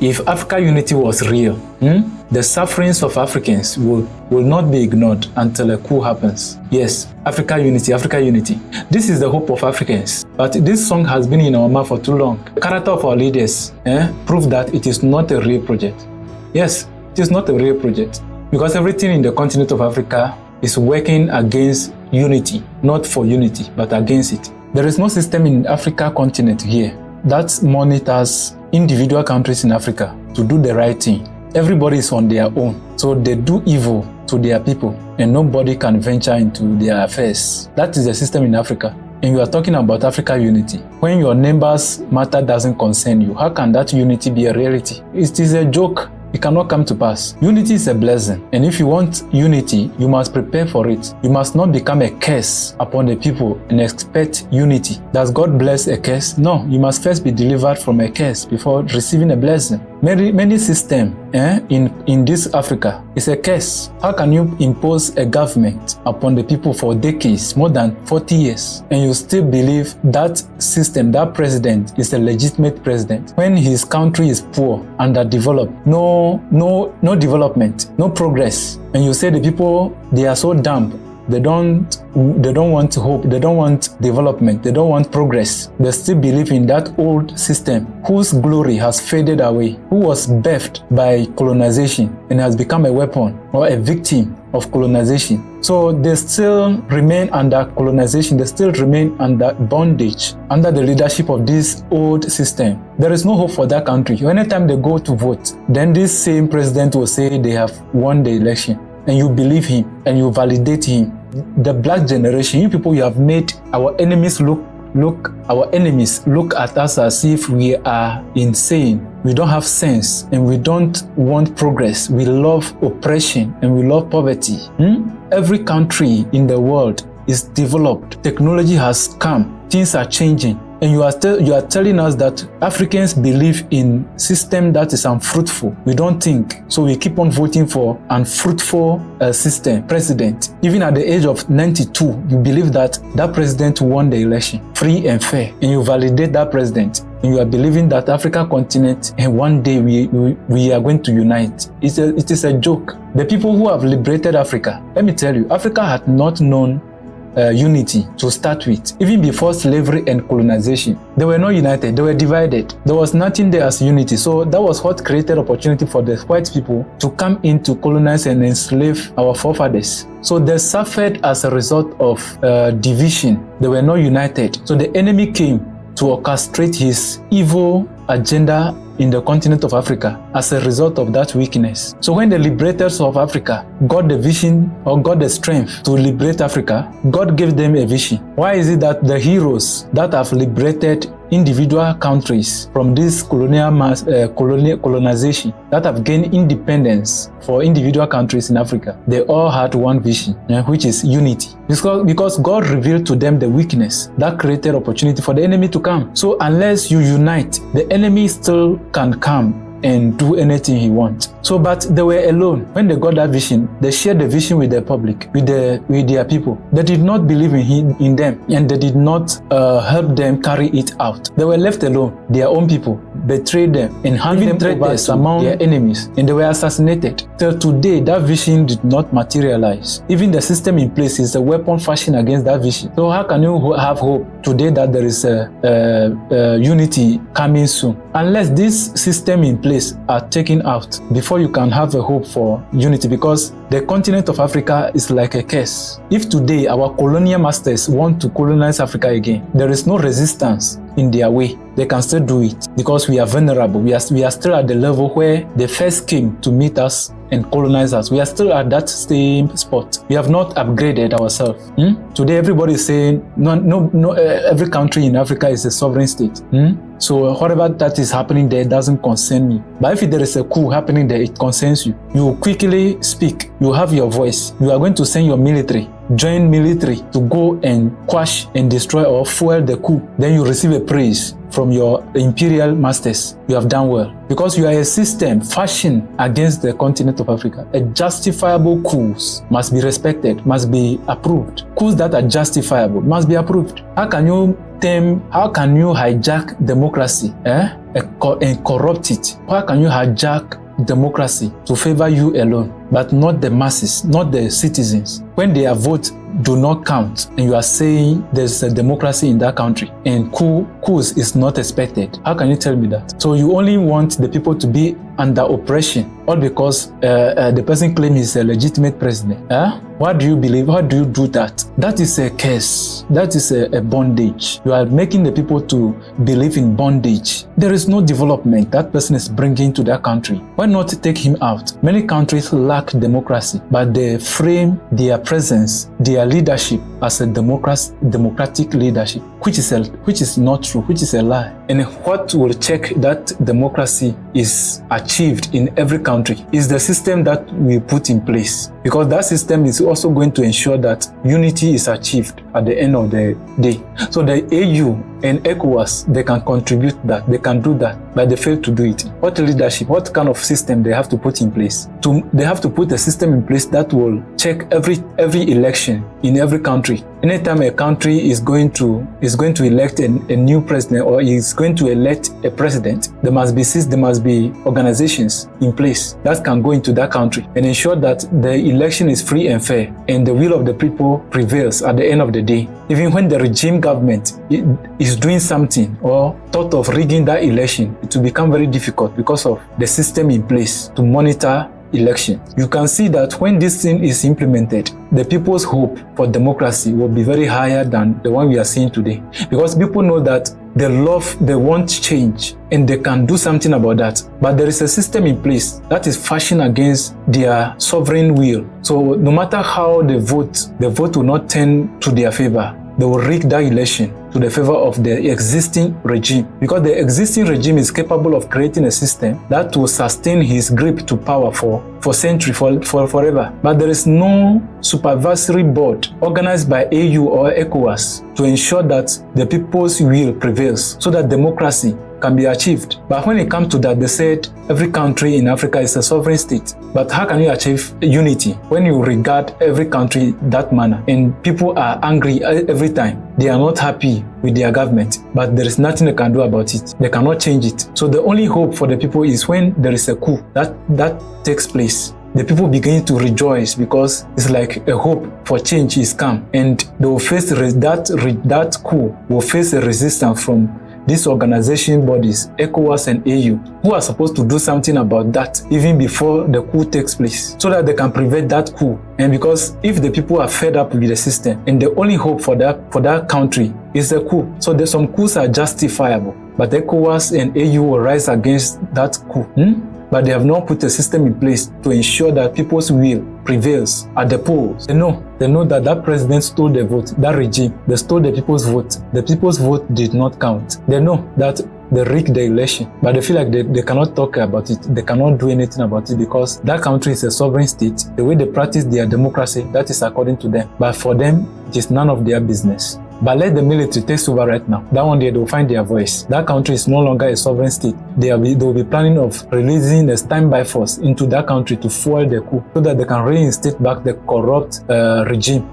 if Africa unity was real, the sufferings of Africans will not be ignored until a coup happens. Yes, Africa unity, Africa unity. This is the hope of Africans. But this song has been in our mouth for too long. The character of our leaders prove that it is not a real project. Yes, it is not a real project. Because everything in the continent of Africa is working against unity, not for unity, but against it. There is no system in Africa continent here that monitors individual countries in Africa to do the right thing. Everybody is on their own, so they do evil to their people and nobody can venture into their affairs. That is the system in Africa. And you are talking about Africa unity. When your neighbor's matter doesn't concern you, how can that unity be a reality? It is a joke. It cannot come to pass. Unity is a blessing. And if you want unity, you must prepare for it. You must not become a curse upon the people and expect unity. Does God bless a curse? No, you must first be delivered from a curse before receiving a blessing. Many systems in this Africa is a curse. How can you impose a government upon the people for decades, more than 40 years, and you still believe that system, that president is a legitimate president, when his country is poor, underdeveloped, no development, no progress, and you say the people, they are so dumb, they don't want hope, they don't want development, they don't want progress. They still believe in that old system whose glory has faded away, who was birthed by colonization and has become a weapon or a victim of colonization. So they still remain under colonization, they still remain under bondage, under the leadership of this old system. There is no hope for that country. Anytime they go to vote, then this same president will say they have won the election. And you believe him and you validate him. The black generation, you people, you have made our enemies look at us as if we are insane. We don't have sense and we don't want progress. We love oppression and we love poverty. Every country in the world is developed. Technology has come. Things are changing. And you are telling us that Africans believe in system that is unfruitful. We don't think. So we keep on voting for unfruitful president. Even at the age of 92, you believe that president won the election, free and fair. And you validate that president. And you are believing that Africa continent and one day we are going to unite. It is a joke. The people who have liberated Africa, let me tell you, Africa had not known unity to start with. Even before slavery and colonization, they were not united, they were divided. There was nothing there as unity. So that was what created opportunity for the white people to come in to colonize and enslave our forefathers. So they suffered as a result of division. They were not united. So the enemy came to orchestrate his evil agenda in the continent of Africa as a result of that weakness. So when the liberators of Africa got the vision or got the strength to liberate Africa, God gave them a vision. Why is it that the heroes that have liberated individual countries from this colonization, that have gained independence for individual countries in Africa, they all had one vision, which is unity. Because God revealed to them the weakness that created opportunity for the enemy to come. So unless you unite, the enemy still can come and do anything he wants. So, but they were alone. When they got that vision, they shared the vision with the public, with their people. They did not believe in them, and they did not help them carry it out. They were left alone. Their own people betrayed them and handed them over to among their enemies, and they were assassinated. Till today, that vision did not materialize. Even the system in place is a weapon fashioned against that vision. So how can you have hope today that there is a unity coming soon? Unless this system in place are taken out before you can have a hope for unity, because the continent of Africa is like a curse. If today our colonial masters want to colonize Africa again, there is no resistance in their way. They can still do it because we are vulnerable. We are still at the level where they first came to meet us and colonize us. We are still at that same spot. We have not upgraded ourselves. Today everybody is saying no, every country in Africa is a sovereign state. So whatever that is happening there doesn't concern me. But if there is a coup happening there, it concerns you. You quickly speak you have your voice. You are going to send your military, join military to go and quash and destroy or fuel the coup. Then you receive a praise from your imperial masters. You have done well. Because you are a system fashioned against the continent of Africa. A justifiable coups must be respected, must be approved. Coups that are justifiable must be approved. How can you hijack democracy and corrupt it? How can you hijack democracy to favor you alone, but not the masses, not the citizens? When their vote do not count and you are saying there's a democracy in that country and coups is not expected, how can you tell me that? So you only want the people to be under oppression, all because the person claims he's a legitimate president. What do you believe? How do you do that? That is a curse. That is a bondage. You are making the people to believe in bondage. There is no development that person is bringing to that country. Why not take him out? Many countries lack democracy, but they frame their presence, their leadership as a democratic leadership, which is not true, which is a lie. And what will check that democracy is achieved in every country is the system that we put in place, because that system is also going to ensure that unity is achieved at the end of the day. So the AU and ECOWAS, they can contribute that, they can do that, but they fail to do it. What leadership, what kind of system they have to put in place? They have to put a system in place that will check every election in every country. Anytime a country is going to elect a new president or is going to elect a president, there must be organizations in place that can go into that country and ensure that the election is free and fair and the will of the people prevails at the end of the day. Even when the regime government is doing something or thought of rigging that election, it will become very difficult because of the system in place to monitor election. You can see that when this thing is implemented, the people's hope for democracy will be very higher than the one we are seeing today, because people know that they want change and they can do something about that. But there is a system in place that is fashioned against their sovereign will. So no matter how they vote will not turn to their favor. They will rig that election to the favor of the existing regime, because the existing regime is capable of creating a system that will sustain his grip to power for centuries, for forever. But there is no supervisory board organized by AU or ECOWAS to ensure that the people's will prevails so that democracy can be achieved. But when it comes to that, they said every country in Africa is a sovereign state. But how can you achieve unity when you regard every country that manner and people are angry every time? They are not happy with their government, but there is nothing they can do about it. They cannot change it. So the only hope for the people is when there is a coup that takes place. The people begin to rejoice because it's like a hope for change is come, and they will face that coup will face a resistance from these organization bodies, ECOWAS and AU, who are supposed to do something about that even before the coup takes place, so that they can prevent that coup. And because if the people are fed up with the system, and the only hope for that country is a coup, so some coups are justifiable, but ECOWAS and AU will rise against that coup. But they have not put a system in place to ensure that people's will prevails at the polls. They know that president stole the vote, that regime, they stole the people's vote. The people's vote did not count. They know that they rigged the election, but they feel like they cannot talk about it. They cannot do anything about it because that country is a sovereign state. The way they practice their democracy, that is according to them. But for them, it is none of their business. But let the military take over right now. That one day they will find their voice. That country is no longer a sovereign state. They will be planning of releasing a standby force into that country to fuel the coup so that they can reinstate back the corrupt regime.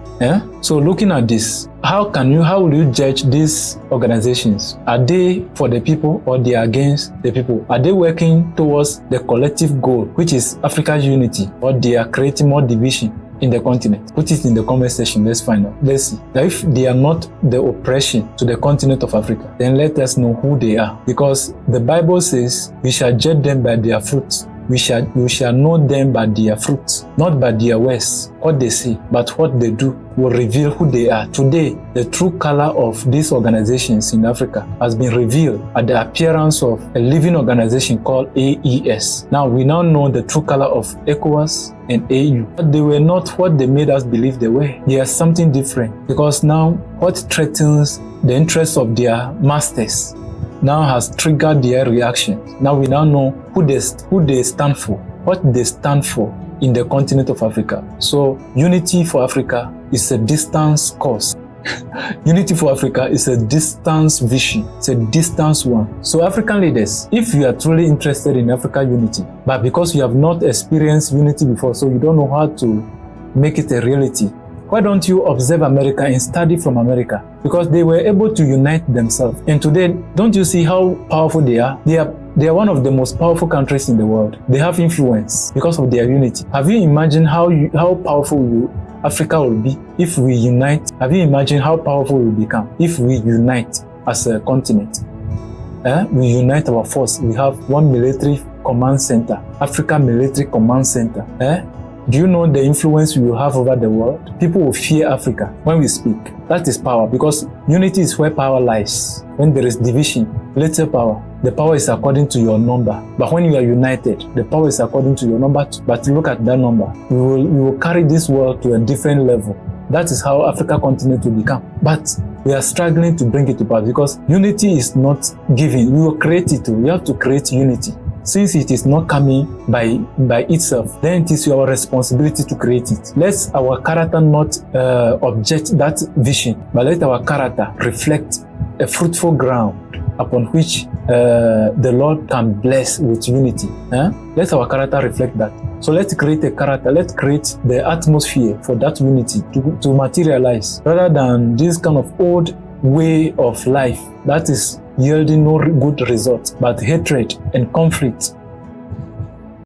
So looking at this, how will you judge these organizations? Are they for the people or they are against the people? Are they working towards the collective goal, which is Africa's unity, or they are creating more division in the continent? Put it in the comment section. Let's find out. Let's see. Now, if they are not the oppression to the continent of Africa, then let us know who they are. Because the Bible says we shall judge them by their fruits. We shall know them by their fruits, not by their words, what they say, but what they do will reveal who they are. Today, the true color of these organizations in Africa has been revealed at the appearance of a living organization called AES. Now, we now know the true color of ECOWAS and AU. But they were not what they made us believe they were. They are something different, because now what threatens the interests of their masters now has triggered their reaction. Now we now know who they stand for, what they stand for, in the continent of Africa. So unity for Africa is a distance course. Unity for Africa is a distance vision. It's a distance one. So African leaders, if you are truly interested in African unity, but because you have not experienced unity before, so you don't know how to make it a reality, why don't you observe America and study from America? Because they were able to unite themselves. And today, don't you see how powerful they are? They are one of the most powerful countries in the world. They have influence because of their unity. Have you imagined how powerful Africa will be if we unite? Have you imagined how powerful we will become if we unite as a continent? We unite our force. We have one military command center, Africa Military Command Center. Do you know the influence we will have over the world? People will fear Africa when we speak. That is power, because unity is where power lies. When there is division, little power. The power is according to your number. But when you are united, the power is according to your number. But look at that number. We will carry this world to a different level. That is how Africa continent will become. But we are struggling to bring it to pass because unity is not given. We will create it. We have to create unity. Since it is not coming by itself, then it is our responsibility to create it. Let our character not object that vision, but let our character reflect a fruitful ground upon which the Lord can bless with unity. Let our character reflect that. So let's create a character, let's create the atmosphere for that unity to materialize, rather than this kind of old way of life that is yielding no good results, but hatred and conflict